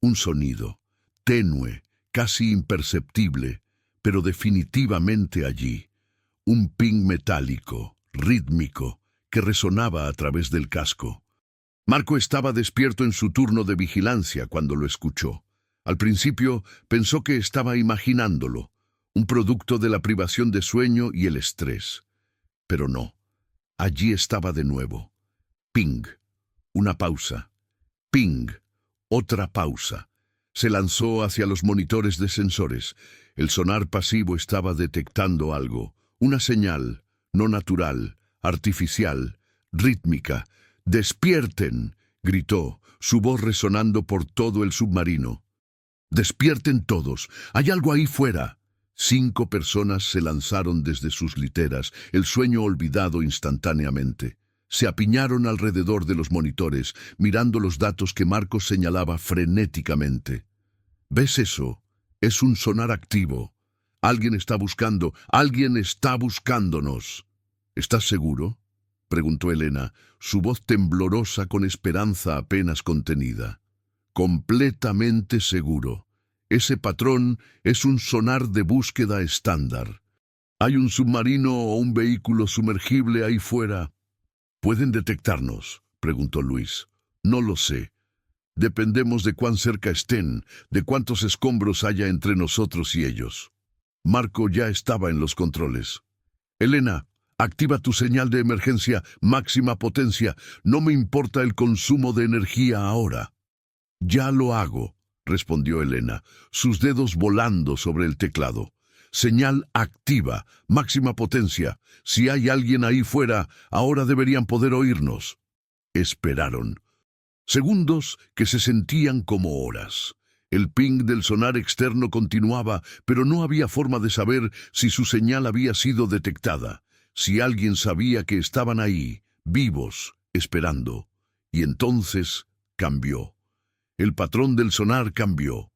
Un sonido, tenue, casi imperceptible, pero definitivamente allí. Un ping metálico, rítmico, que resonaba a través del casco. Marco estaba despierto en su turno de vigilancia cuando lo escuchó. Al principio pensó que estaba imaginándolo, un producto de la privación de sueño y el estrés. Pero no, allí estaba de nuevo. Ping, una pausa. Ping, otra pausa. Se lanzó hacia los monitores de sensores. El sonar pasivo estaba detectando algo, una señal, no natural, artificial, rítmica, ¡Despierten!, gritó, su voz resonando por todo el submarino. ¡Despierten todos! ¡Hay algo ahí fuera! 5 personas se lanzaron desde sus literas, el sueño olvidado instantáneamente. Se apiñaron alrededor de los monitores, mirando los datos que Marcos señalaba frenéticamente. ¿Ves eso? Es un sonar activo. Alguien está buscándonos. ¿Estás seguro?, preguntó Elena, su voz temblorosa con esperanza apenas contenida. Completamente seguro. Ese patrón es un sonar de búsqueda estándar. ¿Hay un submarino o un vehículo sumergible ahí fuera? ¿Pueden detectarnos?, preguntó Luis. No lo sé. Dependemos de cuán cerca estén, de cuántos escombros haya entre nosotros y ellos. Marco ya estaba en los controles. Elena, activa tu señal de emergencia, máxima potencia. No me importa el consumo de energía ahora. Ya lo hago, respondió Elena, sus dedos volando sobre el teclado. Señal activa, máxima potencia. Si hay alguien ahí fuera, ahora deberían poder oírnos. Esperaron. Segundos que se sentían como horas. El ping del sonar externo continuaba, pero no había forma de saber si su señal había sido detectada, si alguien sabía que estaban ahí, vivos, esperando. Y entonces cambió. El patrón del sonar cambió.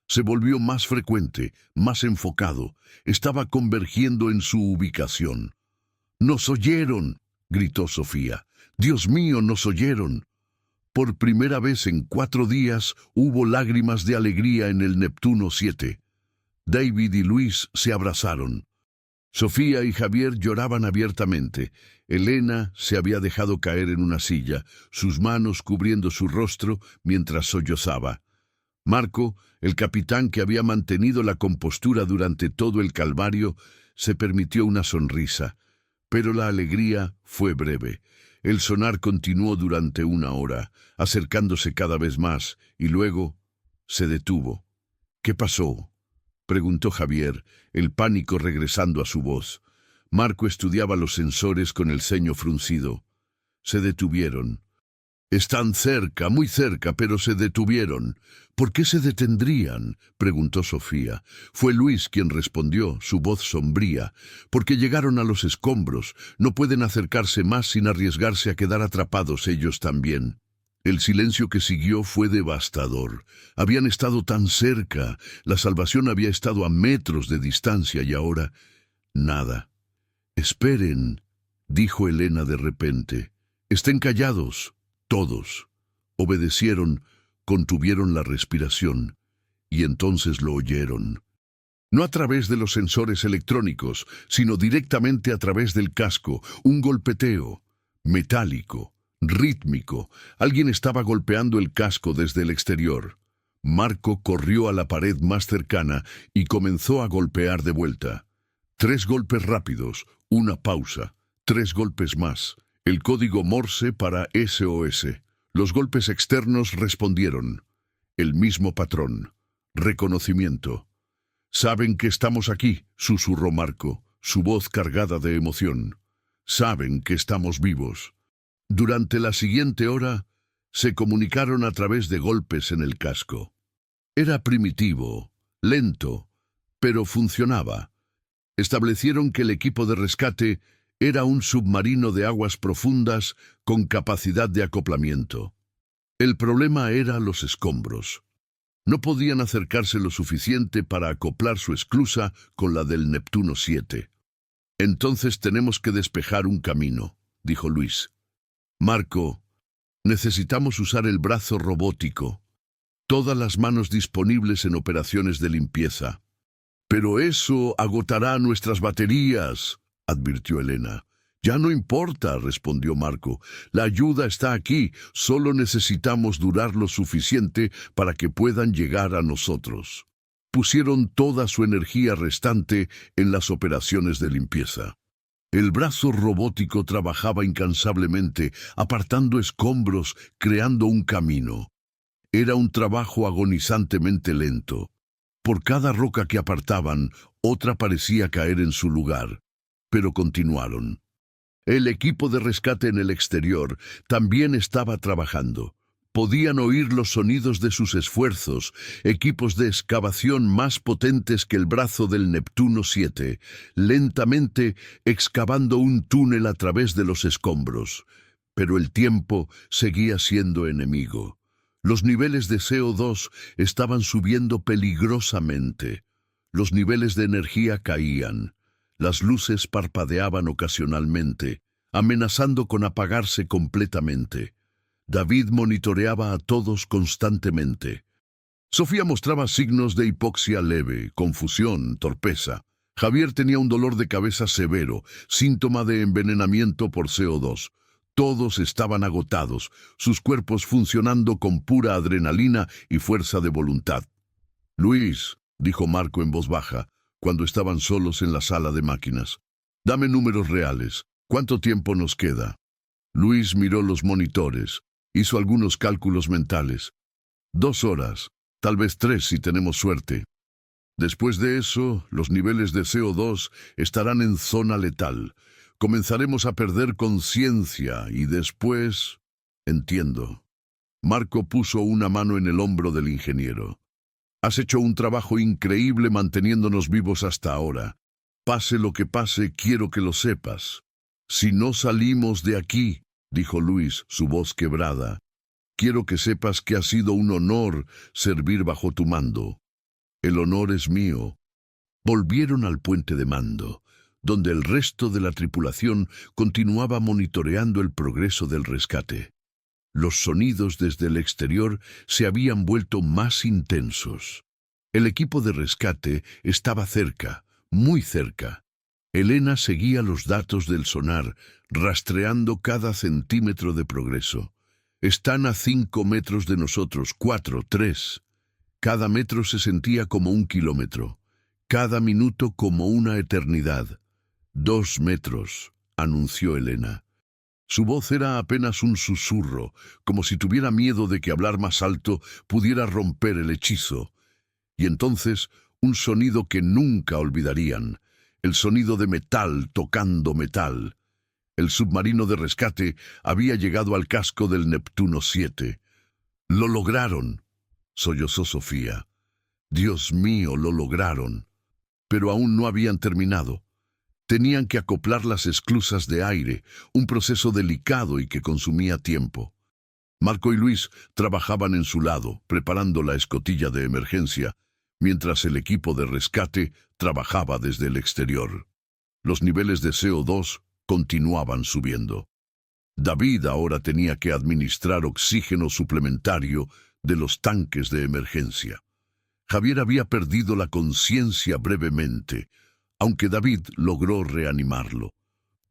Se volvió más frecuente, más enfocado. Estaba convergiendo en su ubicación. «¡Nos oyeron!», gritó Sofía. «¡Dios mío, nos oyeron!». Por primera vez en 4 días hubo lágrimas de alegría en el Neptuno 7. David y Luis se abrazaron. Sofía y Javier lloraban abiertamente. Elena se había dejado caer en una silla, sus manos cubriendo su rostro mientras sollozaba. Marco, el capitán que había mantenido la compostura durante todo el calvario, se permitió una sonrisa. Pero la alegría fue breve. El sonar continuó durante 1 hora, acercándose cada vez más, y luego se detuvo. «¿Qué pasó?», preguntó Javier, el pánico regresando a su voz. Marco estudiaba los sensores con el ceño fruncido. Se detuvieron. «Están cerca, muy cerca, pero se detuvieron». «¿Por qué se detendrían?», preguntó Sofía. Fue Luis quien respondió, su voz sombría. «Porque llegaron a los escombros. No pueden acercarse más sin arriesgarse a quedar atrapados ellos también». El silencio que siguió fue devastador. Habían estado tan cerca, la salvación había estado a metros de distancia y ahora nada. «Esperen», dijo Elena de repente. «Estén callados». Todos obedecieron, contuvieron la respiración, y entonces lo oyeron. No a través de los sensores electrónicos, sino directamente a través del casco, un golpeteo, metálico, rítmico. Alguien estaba golpeando el casco desde el exterior. Marco corrió a la pared más cercana y comenzó a golpear de vuelta. 3 golpes rápidos, una pausa, 3 golpes más. El código Morse para SOS. Los golpes externos respondieron. El mismo patrón. Reconocimiento. «Saben que estamos aquí», susurró Marco, su voz cargada de emoción. «Saben que estamos vivos». Durante la siguiente hora, se comunicaron a través de golpes en el casco. Era primitivo, lento, pero funcionaba. Establecieron que el equipo de rescate era un submarino de aguas profundas con capacidad de acoplamiento. El problema era los escombros. No podían acercarse lo suficiente para acoplar su esclusa con la del Neptuno 7. «Entonces tenemos que despejar un camino», dijo Luis. «Marco, necesitamos usar el brazo robótico. Todas las manos disponibles en operaciones de limpieza». «Pero eso agotará nuestras baterías», advirtió Elena. «Ya no importa», respondió Marco. «La ayuda está aquí, solo necesitamos durar lo suficiente para que puedan llegar a nosotros». Pusieron toda su energía restante en las operaciones de limpieza. El brazo robótico trabajaba incansablemente, apartando escombros, creando un camino. Era un trabajo agonizantemente lento. Por cada roca que apartaban, otra parecía caer en su lugar. Pero continuaron. El equipo de rescate en el exterior también estaba trabajando. Podían oír los sonidos de sus esfuerzos, equipos de excavación más potentes que el brazo del Neptuno 7, lentamente excavando un túnel a través de los escombros. Pero el tiempo seguía siendo enemigo. Los niveles de CO2 estaban subiendo peligrosamente. Los niveles de energía caían. Las luces parpadeaban ocasionalmente, amenazando con apagarse completamente. David monitoreaba a todos constantemente. Sofía mostraba signos de hipoxia leve, confusión, torpeza. Javier tenía un dolor de cabeza severo, síntoma de envenenamiento por CO2. Todos estaban agotados, sus cuerpos funcionando con pura adrenalina y fuerza de voluntad. «Luis», dijo Marco en voz baja, cuando estaban solos en la sala de máquinas. «Dame números reales. ¿Cuánto tiempo nos queda?» Luis miró los monitores. Hizo algunos cálculos mentales. 2 horas, tal vez 3 si tenemos suerte. Después de eso, los niveles de CO2 estarán en zona letal. Comenzaremos a perder conciencia y después... Entiendo. Marco puso una mano en el hombro del ingeniero. Has hecho un trabajo increíble manteniéndonos vivos hasta ahora. Pase lo que pase, quiero que lo sepas. Si no salimos de aquí, dijo Luis, su voz quebrada, quiero que sepas que ha sido un honor servir bajo tu mando. El honor es mío. Volvieron al puente de mando, donde el resto de la tripulación continuaba monitoreando el progreso del rescate. Los sonidos desde el exterior se habían vuelto más intensos. El equipo de rescate estaba cerca, muy cerca. Elena seguía los datos del sonar, rastreando cada centímetro de progreso. Están a 5 metros de nosotros, 4, 3. Cada metro se sentía como 1 kilómetro, cada minuto como una eternidad. 2 metros, anunció Elena. Su voz era apenas un susurro, como si tuviera miedo de que hablar más alto pudiera romper el hechizo. Y entonces, un sonido que nunca olvidarían, el sonido de metal tocando metal. El submarino de rescate había llegado al casco del Neptuno 7. «¡Lo lograron!», sollozó Sofía. «Dios mío, lo lograron». Pero aún no habían terminado. Tenían que acoplar las esclusas de aire, un proceso delicado y que consumía tiempo. Marco y Luis trabajaban en su lado, preparando la escotilla de emergencia, mientras el equipo de rescate trabajaba desde el exterior. Los niveles de CO2 continuaban subiendo. David ahora tenía que administrar oxígeno suplementario de los tanques de emergencia. Javier había perdido la conciencia brevemente, aunque David logró reanimarlo.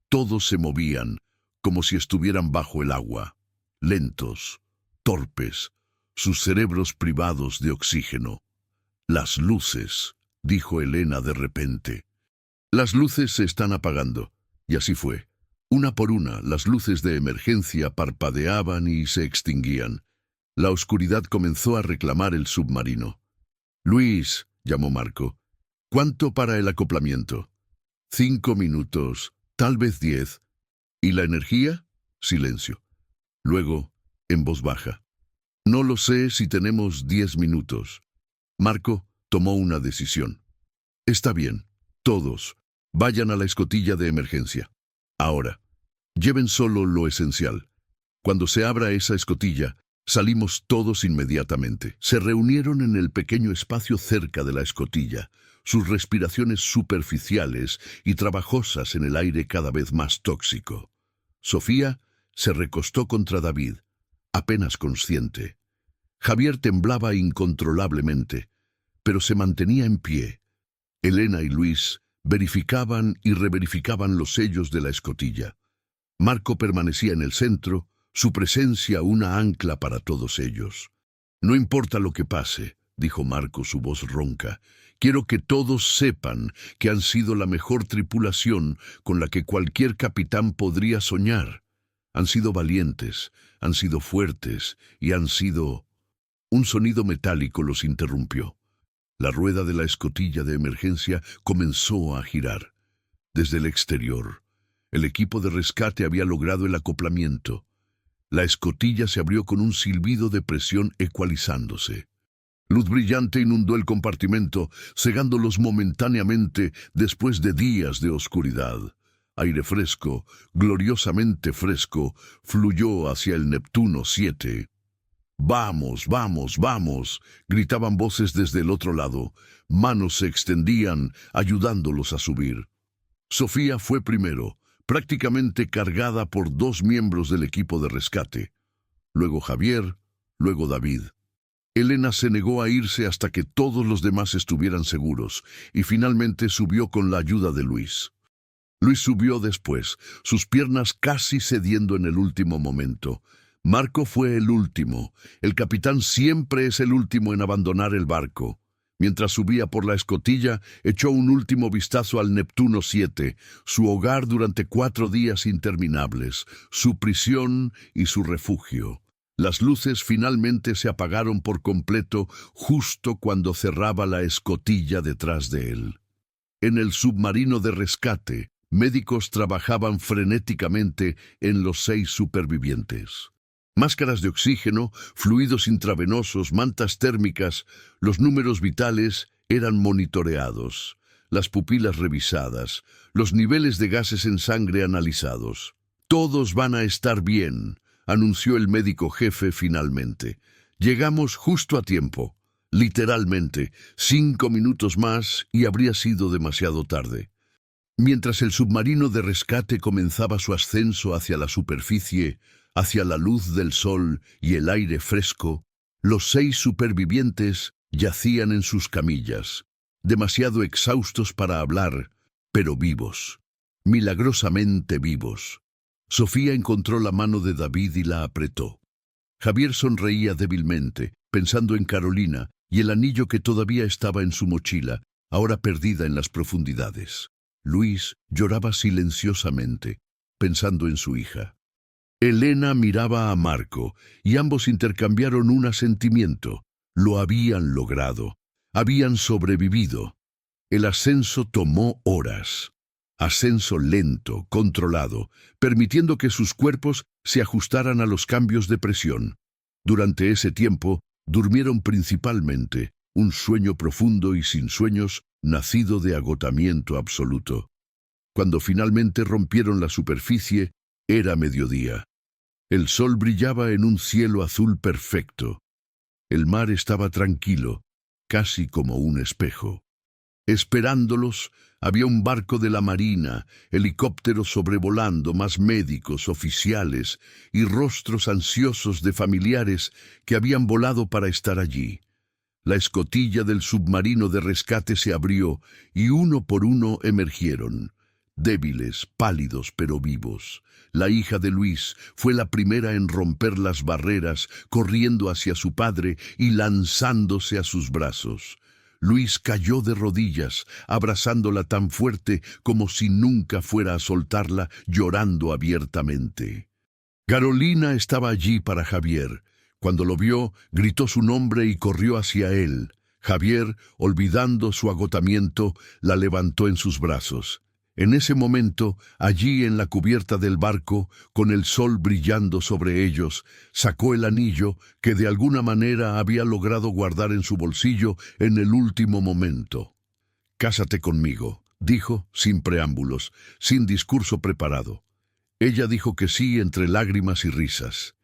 Todos se movían, como si estuvieran bajo el agua, lentos, torpes, sus cerebros privados de oxígeno. «Las luces», dijo Elena de repente. «Las luces se están apagando». Y así fue. Una por una, las luces de emergencia parpadeaban y se extinguían. La oscuridad comenzó a reclamar el submarino. «Luis», llamó Marco, «¿cuánto para el acoplamiento?» 5 minutos, tal vez 10. ¿Y la energía? Silencio. Luego, en voz baja. «No lo sé si tenemos 10 minutos». Marco tomó una decisión. «Está bien, todos, vayan a la escotilla de emergencia. Ahora, lleven solo lo esencial. Cuando se abra esa escotilla, salimos todos inmediatamente». Se reunieron en el pequeño espacio cerca de la escotilla, sus respiraciones superficiales y trabajosas en el aire cada vez más tóxico. Sofía se recostó contra David, apenas consciente. Javier temblaba incontrolablemente, pero se mantenía en pie. Elena y Luis verificaban y reverificaban los sellos de la escotilla. Marco permanecía en el centro, su presencia una ancla para todos ellos. «No importa lo que pase», dijo Marco, su voz ronca. «Quiero que todos sepan que han sido la mejor tripulación con la que cualquier capitán podría soñar. Han sido valientes, han sido fuertes y han sido...». Un sonido metálico los interrumpió. La rueda de la escotilla de emergencia comenzó a girar. Desde el exterior, El equipo de rescate había logrado el acoplamiento. La escotilla se abrió con un silbido de presión ecualizándose. Luz brillante inundó el compartimento, cegándolos momentáneamente después de días de oscuridad. Aire fresco, gloriosamente fresco, fluyó hacia el Neptuno 7. «¡Vamos, vamos, vamos!», gritaban voces desde el otro lado. Manos se extendían, ayudándolos a subir. Sofía fue primero, prácticamente cargada por 2 miembros del equipo de rescate. Luego Javier, luego David. Elena se negó a irse hasta que todos los demás estuvieran seguros, y finalmente subió con la ayuda de Luis. Luis subió después, sus piernas casi cediendo en el último momento. Marco fue el último. El capitán siempre es el último en abandonar el barco. Mientras subía por la escotilla, echó un último vistazo al Neptuno 7, su hogar durante 4 días interminables, su prisión y su refugio. Las luces finalmente se apagaron por completo justo cuando cerraba la escotilla detrás de él. En el submarino de rescate, médicos trabajaban frenéticamente en los 6 supervivientes. Máscaras de oxígeno, fluidos intravenosos, mantas térmicas, los números vitales eran monitoreados, las pupilas revisadas, los niveles de gases en sangre analizados. «Todos van a estar bien», anunció el médico jefe finalmente. «Llegamos justo a tiempo. Literalmente, 5 minutos más y habría sido demasiado tarde». Mientras el submarino de rescate comenzaba su ascenso hacia la superficie, hacia la luz del sol y el aire fresco, los 6 supervivientes yacían en sus camillas, demasiado exhaustos para hablar, pero vivos, milagrosamente vivos. Sofía encontró la mano de David y la apretó. Javier sonreía débilmente, pensando en Carolina y el anillo que todavía estaba en su mochila, ahora perdida en las profundidades. Luis lloraba silenciosamente, pensando en su hija. Elena miraba a Marco, y ambos intercambiaron un asentimiento. Lo habían logrado. Habían sobrevivido. El ascenso tomó horas. Ascenso lento, controlado, permitiendo que sus cuerpos se ajustaran a los cambios de presión. Durante ese tiempo, durmieron principalmente, un sueño profundo y sin sueños, nacido de agotamiento absoluto. Cuando finalmente rompieron la superficie, era mediodía. El sol brillaba en un cielo azul perfecto. El mar estaba tranquilo, casi como un espejo. Esperándolos, había un barco de la marina, helicópteros sobrevolando, más médicos, oficiales y rostros ansiosos de familiares que habían volado para estar allí. La escotilla del submarino de rescate se abrió y uno por uno emergieron. Débiles, pálidos pero vivos. La hija de Luis fue la primera en romper las barreras, corriendo hacia su padre y lanzándose a sus brazos. Luis cayó de rodillas, abrazándola tan fuerte como si nunca fuera a soltarla, llorando abiertamente. Carolina estaba allí para Javier. Cuando lo vio, gritó su nombre y corrió hacia él. Javier, olvidando su agotamiento, la levantó en sus brazos. En ese momento, allí en la cubierta del barco, con el sol brillando sobre ellos, sacó el anillo que de alguna manera había logrado guardar en su bolsillo en el último momento. «Cásate conmigo», dijo, sin preámbulos, sin discurso preparado. Ella dijo que sí entre lágrimas y risas.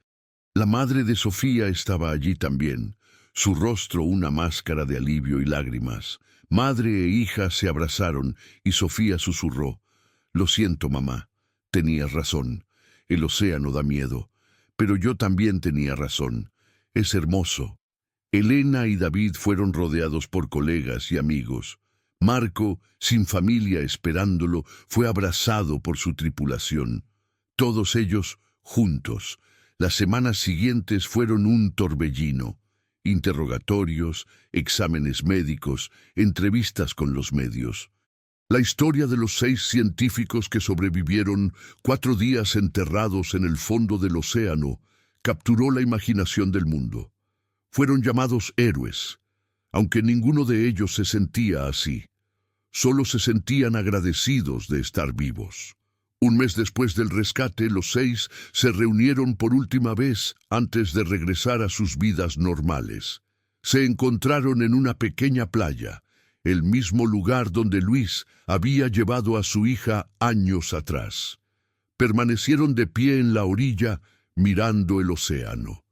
La madre de Sofía estaba allí también, su rostro una máscara de alivio y lágrimas. Madre e hija se abrazaron y Sofía susurró: «Lo siento, mamá. Tenías razón. El océano da miedo. Pero yo también tenía razón. Es hermoso». Elena y David fueron rodeados por colegas y amigos. Marco, sin familia esperándolo, fue abrazado por su tripulación. Todos ellos juntos. Las semanas siguientes fueron un torbellino. Interrogatorios, exámenes médicos, entrevistas con los medios. La historia de los 6 científicos que sobrevivieron 4 días enterrados en el fondo del océano capturó la imaginación del mundo. Fueron llamados héroes, aunque ninguno de ellos se sentía así. Solo se sentían agradecidos de estar vivos. Un mes después del rescate, los 6 se reunieron por última vez antes de regresar a sus vidas normales. Se encontraron en una pequeña playa, el mismo lugar donde Luis había llevado a su hija años atrás. Permanecieron de pie en la orilla, mirando el océano.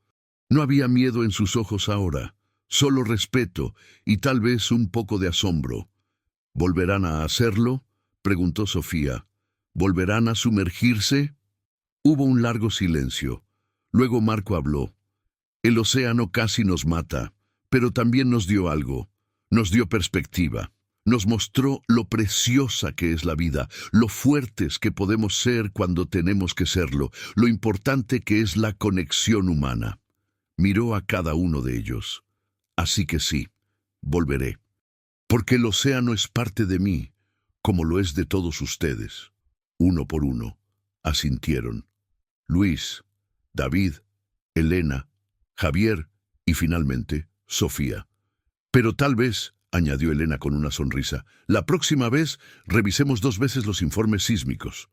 No había miedo en sus ojos ahora, solo respeto y tal vez un poco de asombro. ¿Volverán a hacerlo?, preguntó Sofía. ¿Volverán a sumergirse? Hubo un largo silencio. Luego Marco habló. El océano casi nos mata, pero también nos dio algo. Nos dio perspectiva. Nos mostró lo preciosa que es la vida, lo fuertes que podemos ser cuando tenemos que serlo, lo importante que es la conexión humana. Miró a cada uno de ellos. Así que sí, volveré. Porque el océano es parte de mí, como lo es de todos ustedes. Uno por uno, asintieron. Luis, David, Elena, Javier y finalmente Sofía. Pero tal vez, añadió Elena con una sonrisa, la próxima vez revisemos 2 veces los informes sísmicos.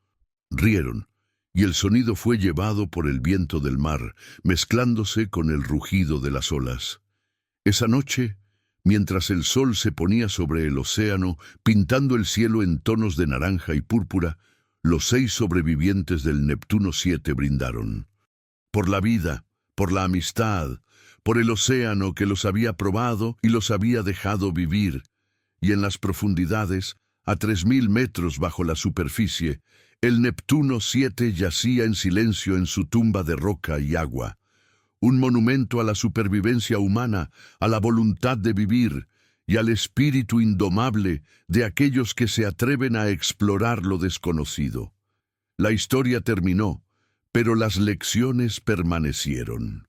Rieron, y el sonido fue llevado por el viento del mar, mezclándose con el rugido de las olas. Esa noche, mientras el sol se ponía sobre el océano, pintando el cielo en tonos de naranja y púrpura, los 6 sobrevivientes del Neptuno 7 brindaron. Por la vida, por la amistad, por el océano que los había probado y los había dejado vivir, y en las profundidades, a 3000 metros bajo la superficie, el Neptuno 7 yacía en silencio en su tumba de roca y agua. Un monumento a la supervivencia humana, a la voluntad de vivir y al espíritu indomable de aquellos que se atreven a explorar lo desconocido. La historia terminó, pero las lecciones permanecieron.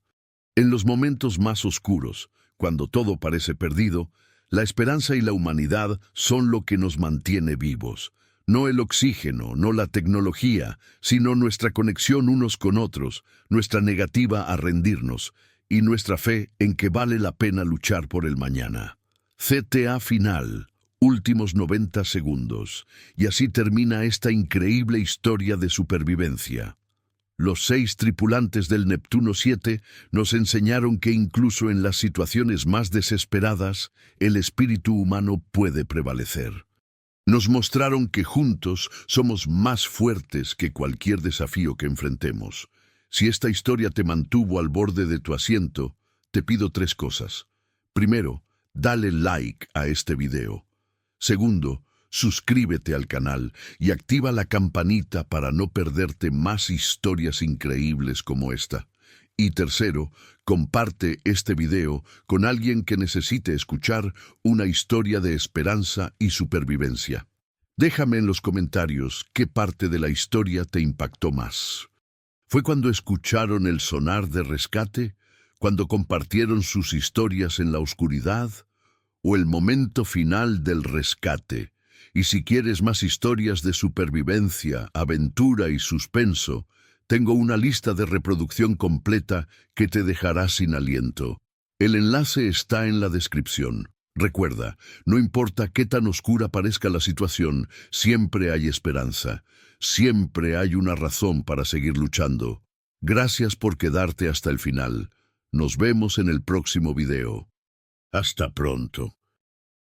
En los momentos más oscuros, cuando todo parece perdido, la esperanza y la humanidad son lo que nos mantiene vivos. No el oxígeno, no la tecnología, sino nuestra conexión unos con otros, nuestra negativa a rendirnos y nuestra fe en que vale la pena luchar por el mañana. CTA final, últimos 90 segundos, y así termina esta increíble historia de supervivencia. Los 6 tripulantes del Neptuno 7 nos enseñaron que incluso en las situaciones más desesperadas, el espíritu humano puede prevalecer. Nos mostraron que juntos somos más fuertes que cualquier desafío que enfrentemos. Si esta historia te mantuvo al borde de tu asiento, te pido 3 cosas. Primero, dale like a este video. Segundo, suscríbete al canal y activa la campanita para no perderte más historias increíbles como esta. Y tercero, comparte este video con alguien que necesite escuchar una historia de esperanza y supervivencia. Déjame en los comentarios qué parte de la historia te impactó más. ¿Fue cuando escucharon el sonar de rescate? ¿Cuando compartieron sus historias en la oscuridad? ¿O el momento final del rescate? Y si quieres más historias de supervivencia, aventura y suspenso, tengo una lista de reproducción completa que te dejará sin aliento. El enlace está en la descripción. Recuerda, no importa qué tan oscura parezca la situación, siempre hay esperanza. Siempre hay una razón para seguir luchando. Gracias por quedarte hasta el final. Nos vemos en el próximo video. Hasta pronto.